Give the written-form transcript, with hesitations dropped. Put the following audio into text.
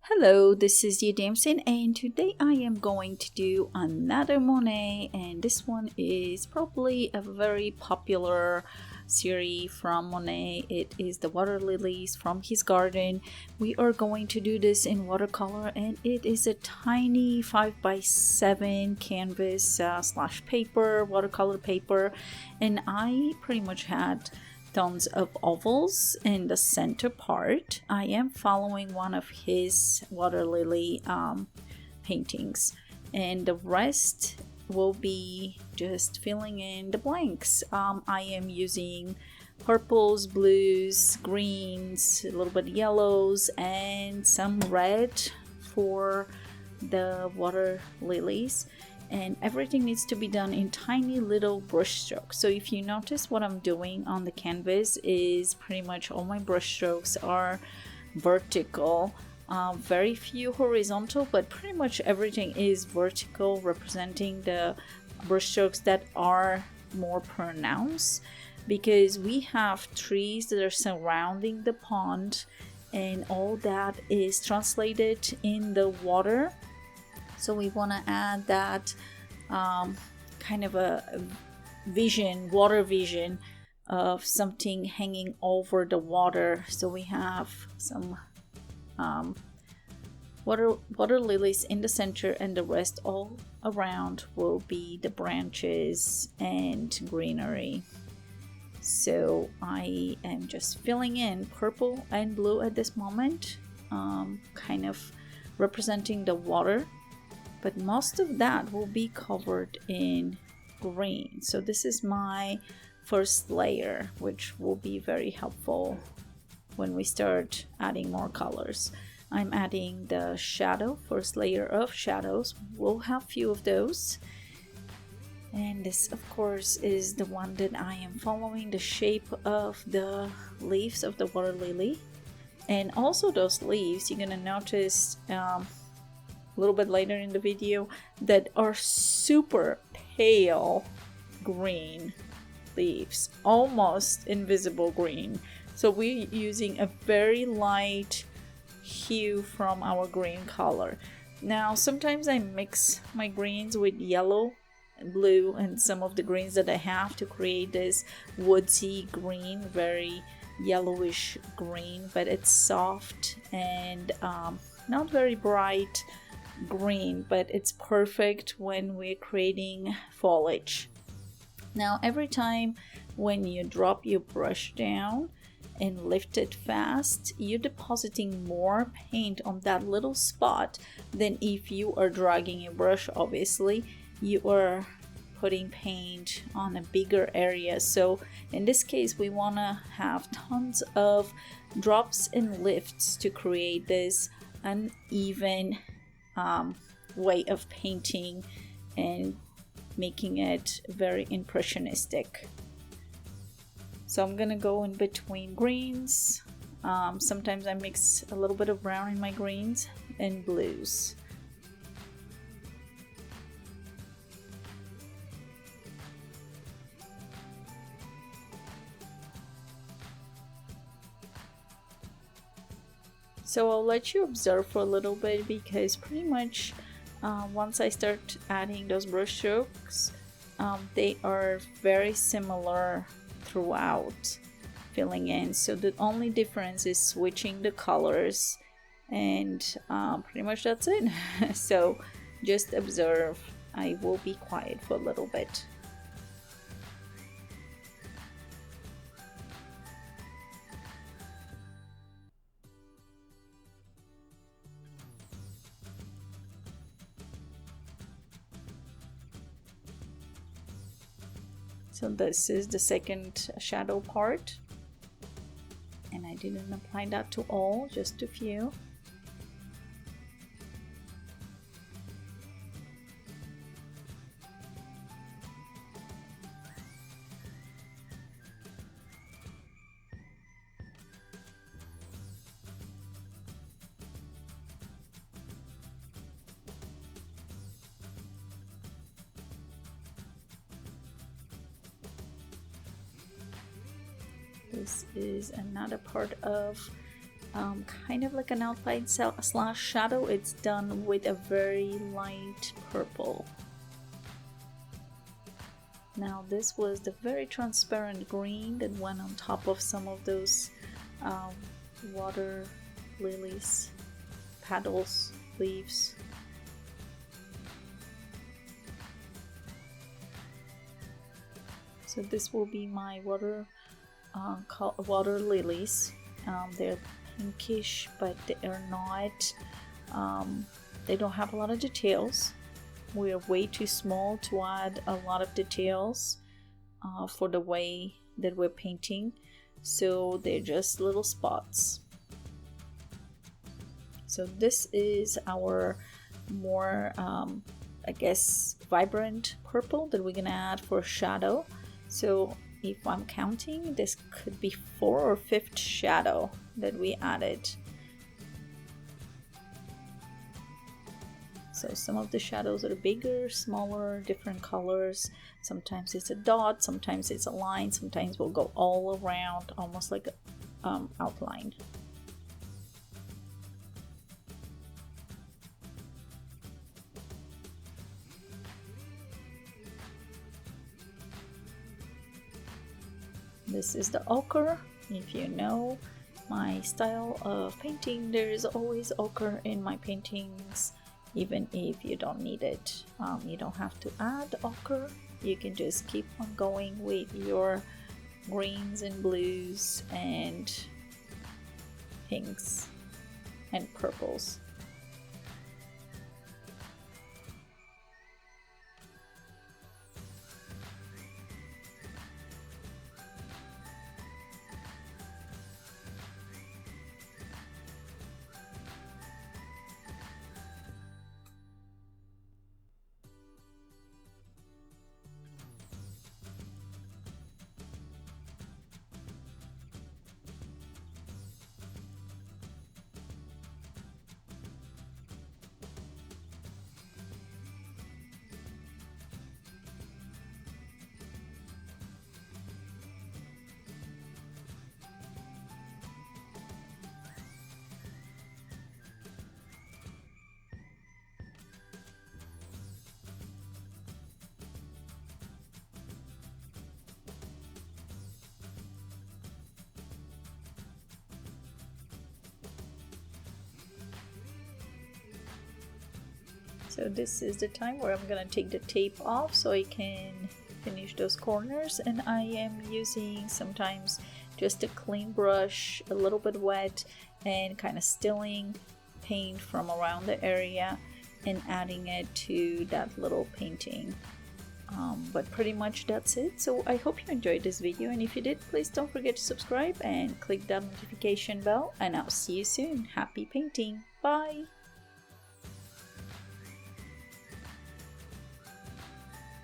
Hello, this is Damson, and today I am going to do another Monet, and this one is probably a very popular series from Monet. It is the water lilies from his garden. We are going to do this in watercolor, and it is a tiny 5x7 canvas slash paper, watercolor paper, and I pretty much had tons of ovals in the center part. I am following one of his water lily paintings, and the rest will be just filling in the blanks. I am using purples, blues, greens, a little bit yellows, and some red for the water lilies. And everything needs to be done in tiny little brush strokes. So if you notice, what I'm doing on the canvas is pretty much all my brush strokes are vertical, very few horizontal, but pretty much everything is vertical, representing the brush strokes that are more pronounced, because we have trees that are surrounding the pond, and all that is translated in the water. So we want to add that kind of a vision, water vision of something hanging over the water. So we have some water lilies in the center, and the rest all around will be the branches and greenery. So I am just filling in purple and blue at this moment, kind of representing the water. But most of that will be covered in green. So this is my first layer, which will be very helpful when we start adding more colors. I'm adding the shadow, first layer of shadows. We'll have few of those. And this, of course, is the one that I am following the shape of the leaves of the water lily. And also those leaves, you're gonna notice a little bit later in the video that are super pale green leaves, almost invisible green. So we're using a very light hue from our green color. Now sometimes I mix my greens with yellow and blue and some of the greens that I have to create this woodsy green, very yellowish green, but it's soft and not very bright green, but it's perfect when we're creating foliage. Now every time when you drop your brush down and lift it fast, you're depositing more paint on that little spot than if you are dragging your brush. Obviously you are putting paint on a bigger area. So in this case we want to have tons of drops and lifts to create this uneven way of painting and making it very impressionistic. So I'm gonna go in between greens. Sometimes I mix a little bit of brown in my greens and blues. So I'll let you observe for a little bit, because pretty much once I start adding those brush strokes, they are very similar throughout filling in. So the only difference is switching the colors, and pretty much that's it. So just observe. I will be quiet for a little bit. So this is the second shadow part, and I didn't apply that to all, just a few. This is another part of kind of like an outline slash shadow. It's done with a very light purple. Now this was the very transparent green that went on top of some of those water lilies, petals, leaves. So this will be my water lilies. They're pinkish, but they are not, they don't have a lot of details. We are way too small to add a lot of details for the way that we're painting, so they're just little spots. So this is our more I guess vibrant purple that we're gonna add for shadow. So if I'm counting, this could be 4th or 5th shadow that we added. So some of the shadows are bigger, smaller, different colors. Sometimes it's a dot, sometimes it's a line, sometimes we'll go all around, almost like an outline. This is the ochre. If you know my style of painting, there is always ochre in my paintings, even if you don't need it. You don't have to add ochre. You can just keep on going with your greens and blues and pinks and purples. So this is the time where I'm gonna take the tape off so I can finish those corners, and I am using sometimes just a clean brush, a little bit wet, and kind of stilling paint from around the area and adding it to that little painting. But pretty much that's it. So I hope you enjoyed this video, and if you did, please don't forget to subscribe and click that notification bell, and I'll see you soon. Happy painting. Bye.